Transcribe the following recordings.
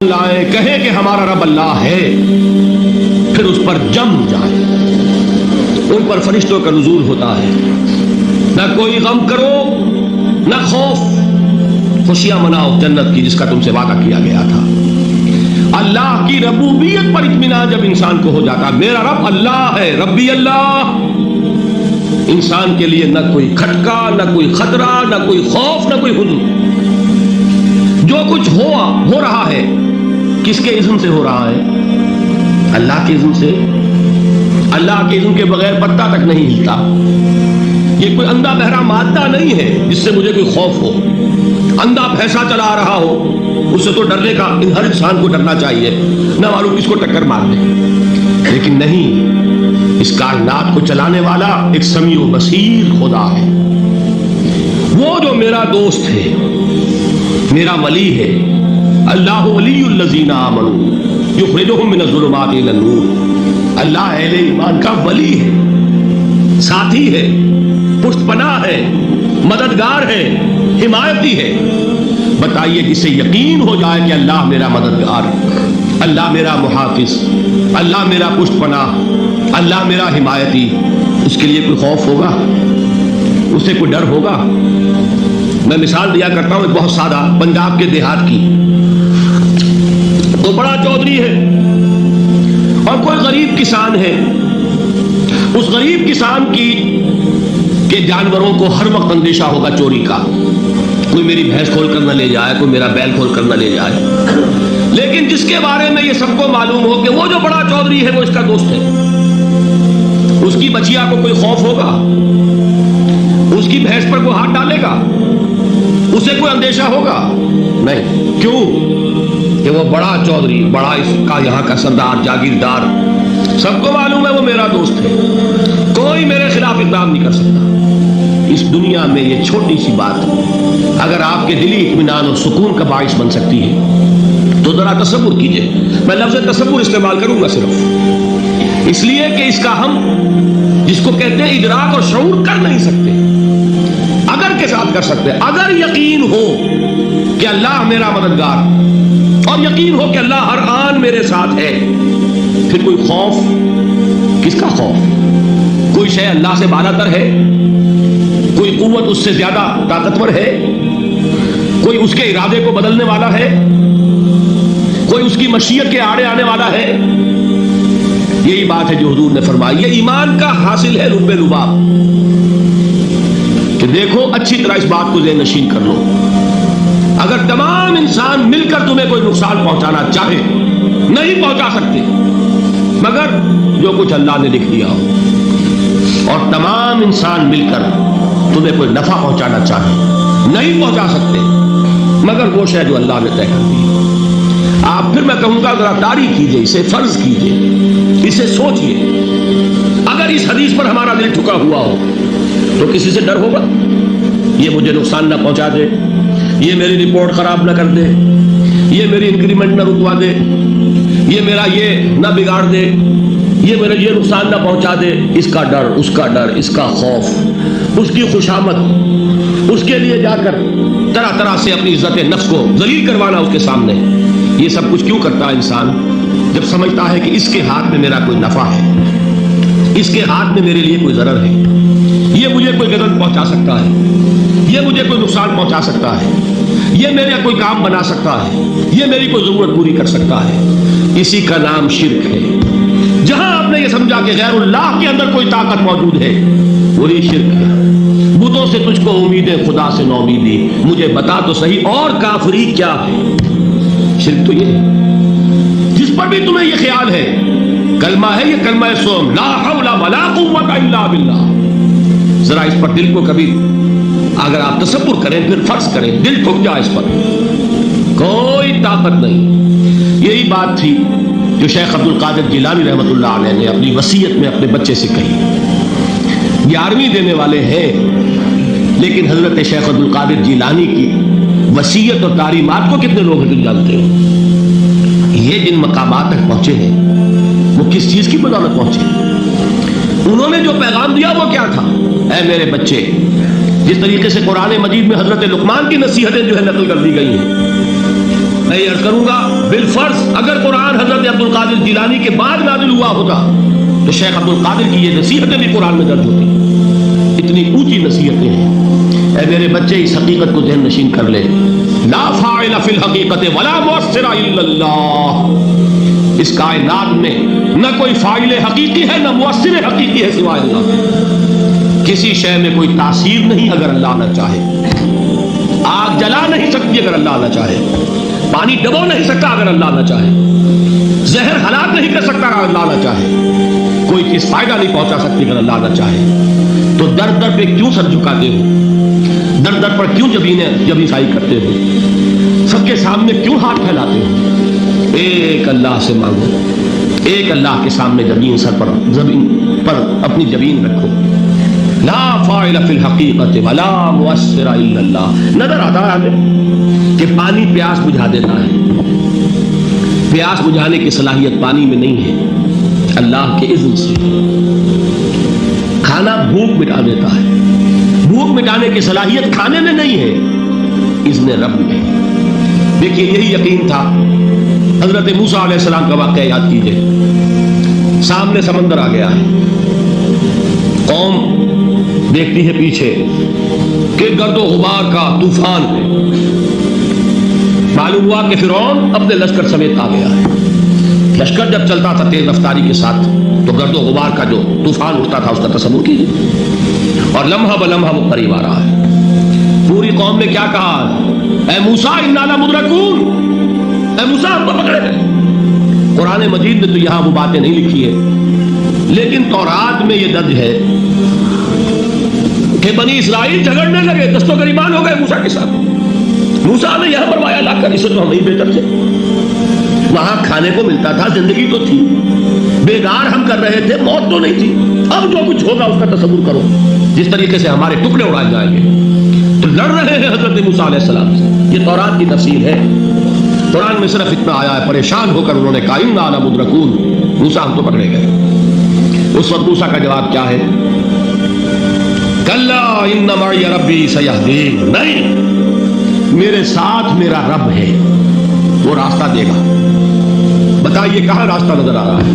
لائے کہے کہ ہمارا رب اللہ ہے، پھر اس پر جم جائے، ان پر فرشتوں کا نزول ہوتا ہے، نہ کوئی غم کرو نہ خوف، خوشیاں مناؤ جنت کی جس کا تم سے وعدہ کیا گیا تھا۔ اللہ کی ربوبیت پر اطمینان جب انسان کو ہو جاتا، میرا رب اللہ ہے، ربی اللہ، انسان کے لیے نہ کوئی کھٹکا، نہ کوئی خطرہ، نہ کوئی خوف، نہ کوئی حزن۔ جو کچھ ہو رہا ہے کس کے اذن سے ہو رہا ہے؟ اللہ کے اذن سے۔ اللہ کے اذن کے بغیر پتا تک نہیں ہلتا۔ یہ کوئی اندھا بہرا مادہ نہیں ہے جس سے مجھے کوئی خوف ہو، اندھا بھینسا چلا رہا ہو، اس سے تو ڈرنے کا ہر انسان کو ڈرنا چاہیے، نہ معلوم کس کو ٹکر مار دے۔ لیکن نہیں، اس کائنات کو چلانے والا ایک سمیع و بصیر خدا ہے، وہ جو میرا دوست ہے، میرا ولی ہے۔ اللہ ولی الذین آمنوا یخرجہم من الظلمات الی النور۔ اللہ اہل ایمان کا ولی ہے، ساتھی ہے، پشت پناہ ہے، مددگار ہے، حمایتی ہے۔ بتائیے جسے یقین ہو جائے کہ اللہ میرا مددگار، اللہ میرا محافظ، اللہ میرا پشت پناہ، اللہ میرا حمایتی، اس کے لیے کوئی خوف ہوگا؟ اسے کوئی ڈر ہوگا؟ میں مثال دیا کرتا ہوں ایک بہت سادہ، پنجاب کے دیہات کی۔ تو بڑا چودھری ہے اور کوئی غریب کسان ہے، اس غریب کسان کے جانوروں کو ہر وقت اندیشہ ہوگا چوری کا، کوئی میری بھینس کھول کر نہ لے جائے، کوئی میرا بیل کھول کر نہ لے جائے۔ لیکن جس کے بارے میں یہ سب کو معلوم ہو کہ وہ جو بڑا چودھری ہے وہ اس کا دوست ہے، اس کی بچیا کو کوئی خوف ہوگا؟ اس کی بھینس پر کوئی ہاتھ ڈالے گا؟ اسے کوئی اندیشہ ہوگا؟ نہیں۔ کیوں؟ کہ وہ بڑا چودھری، بڑا اس کا یہاں کا سردار، جاگیردار، سب کو معلوم ہے وہ میرا دوست ہے، کوئی میرے خلاف اقدام نہیں کر سکتا۔ اس دنیا میں یہ چھوٹی سی بات اگر آپ کے دلی اطمینان اور سکون کا باعث بن سکتی ہے تو ذرا تصور کیجئے۔ میں لفظ تصور استعمال کروں گا صرف اس لیے کہ اس کا ہم جس کو کہتے ہیں ادراک اور شعور کر نہیں سکتے، اگر کے ساتھ کر سکتے۔ اگر یقین ہو کہ اللہ میرا مددگار اور یقین ہو کہ اللہ ہر آن میرے ساتھ ہے، پھر کوئی خوف، کس کا خوف؟ کوئی شے اللہ سے بالا تر ہے؟ کوئی قوت اس سے زیادہ طاقتور ہے؟ کوئی اس کے ارادے کو بدلنے والا ہے؟ کوئی اس کی مشیت کے آڑے آنے والا ہے؟ یہی بات ہے جو حضور نے فرمائی، یہ ایمان کا حاصل ہے لب لباب، کہ دیکھو اچھی طرح اس بات کو ذہن نشین کر لو، اگر تمام انسان مل کر تمہیں کوئی نقصان پہنچانا چاہے نہیں پہنچا سکتے مگر جو کچھ اللہ نے لکھ دیا ہو، اور تمام انسان مل کر تمہیں کوئی نفع پہنچانا چاہے نہیں پہنچا سکتے مگر وہ شے جو اللہ نے طے کر دی۔ آپ پھر میں کہوں گا ذرا طاری کیجئے، اسے فرض کیجئے، اسے سوچئے، اگر اس حدیث پر ہمارا دل ٹھکا ہوا ہو تو کسی سے ڈر ہوگا؟ یہ مجھے نقصان نہ پہنچا دے، یہ میری رپورٹ خراب نہ کر دے، یہ میری انکریمنٹ نہ رکوا دے، یہ میرا یہ نہ بگاڑ دے، یہ میرے یہ نقصان نہ پہنچا دے۔ اس کا ڈر، اس کا ڈر، اس کا خوف، اس کی خوشامد، اس کے لیے جا کر طرح طرح سے اپنی عزت نفس کو ذلیل کروانا اس کے سامنے، یہ سب کچھ کیوں کرتا ہے انسان؟ جب سمجھتا ہے کہ اس کے ہاتھ میں میرا کوئی نفع ہے، اس کے ہاتھ میں میرے لیے کوئی ضرر ہے، یہ مجھے کوئی غضب پہنچا سکتا ہے، یہ مجھے کوئی نقصان پہنچا سکتا ہے، یہ میرا کوئی کام بنا سکتا ہے، یہ میری کوئی ضرورت پوری کر سکتا ہے، اسی کا نام شرک ہے۔ جہاں آپ نے یہ سمجھا کہ غیر اللہ کے اندر کوئی طاقت موجود ہے، وہی شرک ہے۔ بتوں سے تجھ کو امید ہے، خدا سے نو امیدی، مجھے بتا تو صحیح اور کافری کیا ہے؟ شرک تو یہ ہے جس پر بھی تمہیں یہ خیال ہے، کلمہ ہے یہ کلمہ سوم، لا حول ولا قوت الا باللہ، ذرا اس پر دل کو کبھی اگر آپ تصور کریں، پھر فرض کریں، دل ٹھک جائے اس پر، کوئی طاقت نہیں۔ یہی بات تھی جو شیخ عبد القادر جیلانی رحمۃ اللہ علیہ نے اپنی وصیت میں اپنے بچے سے کہی۔ 11ویں دینے والے ہیں، لیکن حضرت شیخ عبد القادر جیلانی کی وصیت اور تعلیمات کو کتنے لوگ جانتے ہیں؟ یہ جن مقامات تک پہنچے ہیں وہ کس چیز کی بدولت پہنچے؟ انہوں نے جو پیغام دیا وہ کیا تھا؟ اے میرے بچے، جس طریقے سے قرآن مجید میں حضرت لقمان کی نصیحتیں جو ہے نقل کر دی گئی ہیں، میں یہ عرض کروں گا بالفرض اگر قرآن حضرت عبد القادر جیلانی کے بعد نازل ہوا ہوتا تو شیخ عبد القادر کی یہ نصیحتیں بھی قرآن میں درج ہوتی. اتنی اونچی نصیحتیں ہیں. اے میرے بچے اس حقیقت کو ذہن نشین کر لے. لا فاعل فی الحقیقت ولا مؤثر الا اللہ. اس کائنات میں نہ کوئی فاعل حقیقی ہے نہ مؤثر حقیقی ہے سوائے اللہ. کسی شے میں کوئی تاثیر نہیں اگر اللہ نہ چاہے. آگ جلا نہیں سکتی اگر اللہ نہ چاہے. پانی ڈبو نہیں سکتا اگر اللہ نہ چاہے. زہر ہلاک نہیں کر سکتا اگر اللہ نہ چاہے. کوئی چیز فائدہ نہیں پہنچا سکتی اگر اللہ نہ چاہے. تو در در پہ کیوں سر جھکاتے ہو؟ در در پر کیوں جبینسائی کرتے ہو؟ سب کے سامنے کیوں ہاتھ پھیلاتے ہو؟ ایک اللہ سے مانگو. ایک اللہ کے سامنے زمین پر اپنی جبین رکھو. لا فاعل فی الحقیقت ولا مؤثر الا اللہ. نظر آتا ہے ہمیں کہ پانی پیاس بجھا دیتا ہے. پیاس بجھانے کی صلاحیت پانی میں نہیں ہے اللہ کے اذن سے. کھانا بھوک مٹا دیتا ہے. بھوک مٹانے کی صلاحیت کھانے میں نہیں ہے اذن رب میں. دیکھیے یہی یقین تھا. حضرت موسیٰ علیہ السلام کا واقعہ یاد کیجئے. سامنے سمندر آ گیا ہے. قوم دیکھتی ہے پیچھے کہ گرد و غبار کا طوفان ہے. معلوم ہوا کہ فرعون اپنے لشکر سمیت آ گیا ہے. لشکر جب چلتا تھا تیز رفتاری کے ساتھ تو گرد و غبار کا جو طوفان اٹھتا تھا اس کا تصور کیجیے. اور لمحہ بلمحہ وہ قریب آ رہا ہے. پوری قوم نے کیا کہا؟ اے موسیٰ انا لمدرکون. اے موسیٰ ہم کو پکڑے گئے. قرآن مجید نے تو یہاں وہ باتیں نہیں لکھی ہے لیکن تورات میں یہ درج ہے کہ بنی اسرائیل جھگڑنے لگے. دست و گریبان ہو گئے موسیٰ کے ساتھ. موسیٰ نے یہاں فرمایا لا کر اسے تو ہم ہی بہتر تھے. وہاں کھانے کو ملتا تھا, زندگی تو تھی, بیگار ہم کر رہے تھے, موت تو نہیں تھی. اب جو کچھ ہوگا اس کا تصور کرو جس طریقے سے ہمارے ٹکڑے اڑائے جائیں گے. تو لڑ رہے ہیں حضرت موسیٰ علیہ السلام سے. یہ تورات کی تفصیل ہے. قرآن میں صرف اتنا آیا ہے پریشان ہو کر انہوں نے کہا انا لمدرکون. موسیٰ ہم تو پکڑے گئے. اس وقت موسیٰ کا جواب کیا ہے؟ کلا ان معی ربی سیہدین. نہیں, میرے ساتھ میرا رب ہے, وہ راستہ دے گا. بتائیے کہاں راستہ نظر آ رہا ہے؟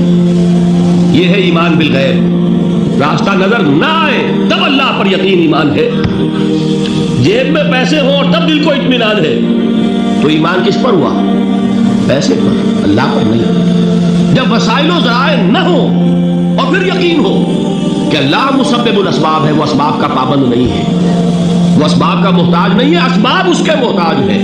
یہ ہے ایمان بالغیب. راستہ نظر نہ آئے تب اللہ پر یقین ایمان ہے. جیب میں پیسے ہوں اور تب دل کو اطمینان ہے تو ایمان کس پر ہوا؟ پیسے پر, اللہ پر نہیں. جب وسائل و ذرائع نہ ہو اور پھر یقین ہو کہ اللہ مسبب الاسباب ہے, وہ اسباب کا پابند نہیں ہے, وہ اسباب کا محتاج نہیں ہے, اسباب اس کے محتاج ہے.